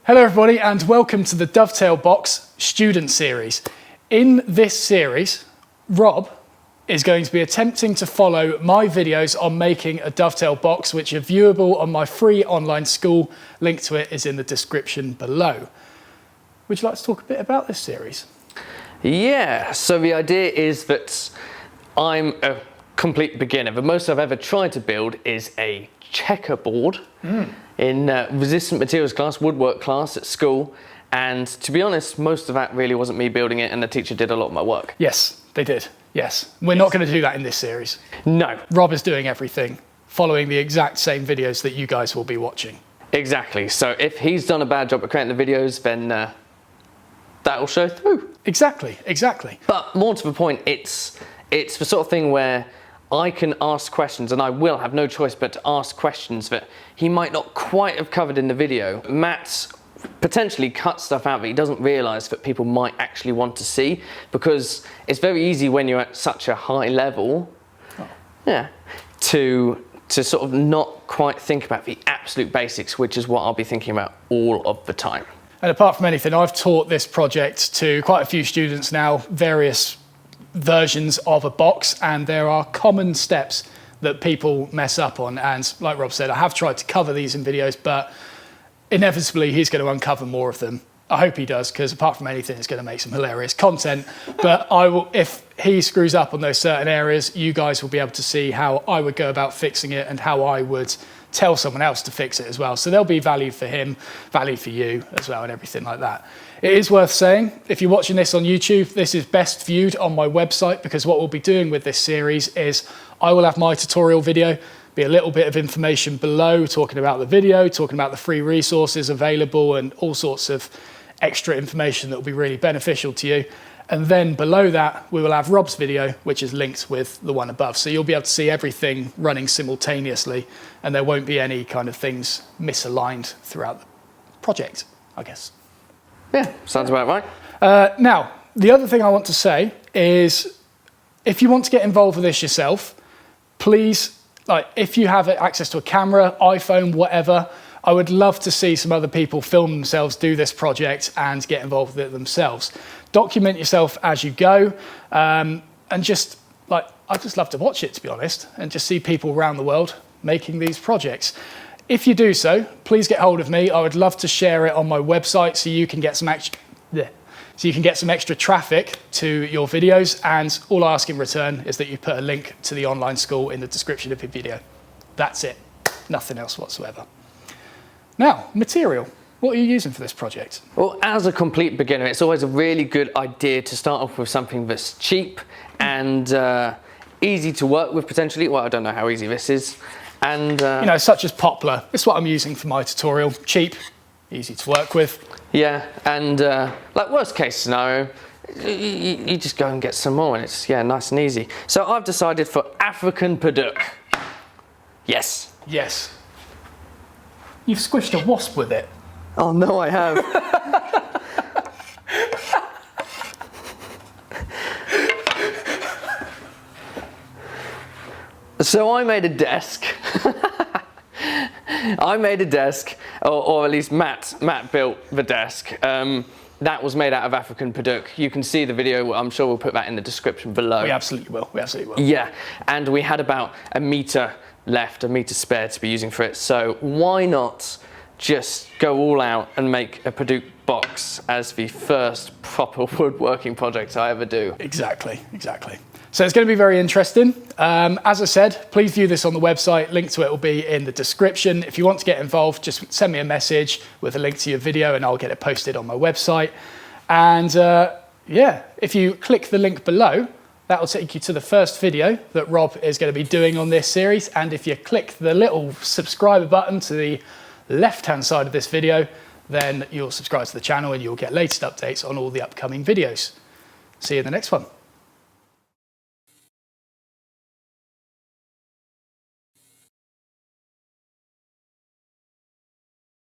Hello everybody and welcome to the Dovetail Box Student Series. In this series, Rob is going to be attempting to follow my videos on making a dovetail box, which are viewable on my free online school. Link to it is in the description below. Would you like to talk a bit about this series? Yeah, so the idea is that I'm a complete beginner. The most I've ever tried to build is a checkerboard in resistant materials class, woodwork class at school. And to be honest, most of that really wasn't me building it, and the teacher did a lot of my work. Yes, they did. Yes. We're not going to do that in this series. No. Rob is doing everything, following the exact same videos that you guys will be watching. Exactly. So if he's done a bad job at creating the videos, then that'll show through. Exactly, exactly. But more to the point, it's the sort of thing where I can ask questions, and I will have no choice but to ask questions that he might not quite have covered in the video. Matt's potentially cut stuff out that he doesn't realise that people might actually want to see, because it's very easy when you're at such a high level, to sort of not quite think about the absolute basics, which is what I'll be thinking about all of the time. And apart from anything, I've taught this project to quite a few students now, various versions of a box, and there are common steps that people mess up on. And like Rob said, I have tried to cover these in videos, but inevitably he's going to uncover more of them. I hope he does, because apart from anything, it's going to make some hilarious content. But I will, if he screws up on those certain areas, you guys will be able to see how I would go about fixing it and how I would tell someone else to fix it as well. So there'll be value for him, value for you as well, and everything like that. It is worth saying, if you're watching this on YouTube, this is best viewed on my website, because what we'll be doing with this series is I will have my tutorial video, be a little bit of information below talking about the video, talking about the free resources available and all sorts of extra information that will be really beneficial to you. And then below that, we will have Rob's video, which is linked with the one above. So you'll be able to see everything running simultaneously, and there won't be any kind of things misaligned throughout the project, I guess. Yeah, sounds about right. Now, the other thing I want to say is, if you want to get involved with this yourself, please, if you have access to a camera, iPhone, whatever, I would love to see some other people film themselves, do this project, and get involved with it themselves. Document yourself as you go, and just, I just love to watch it, to be honest, and just see people around the world making these projects. If you do so, please get hold of me. I would love to share it on my website so you can get some extra traffic to your videos, and all I ask in return is that you put a link to the online school in the description of your video. That's it. Nothing else whatsoever. Now, material. What are you using for this project? Well, as a complete beginner, it's always a really good idea to start off with something that's cheap and easy to work with potentially. Well, I don't know how easy this is. And you know, such as poplar. It's what I'm using for my tutorial. Cheap, easy to work with. Yeah, and worst case scenario, you just go and get some more, and it's nice and easy. So I've decided for African padauk. Yes. Yes. You've squished a wasp with it. Oh no, I have. So I made a desk. I made a desk, or at least Matt built the desk. That was made out of African padauk. You can see the video. I'm sure we'll put that in the description below. We absolutely will. We absolutely will. Yeah, and we had about a metre left, a metre spare to be using for it. So why not just go all out and make a padauk box as the first proper woodworking project I ever do? Exactly, exactly. So it's going to be very interesting. As I said, please view this on the website. Link to it will be in the description. If you want to get involved, just send me a message with a link to your video and I'll get it posted on my website. And if you click the link below, that will take you to the first video that Rob is going to be doing on this series. And if you click the little subscribe button to the left-hand side of this video, then you'll subscribe to the channel and you'll get latest updates on all the upcoming videos. See you in the next one.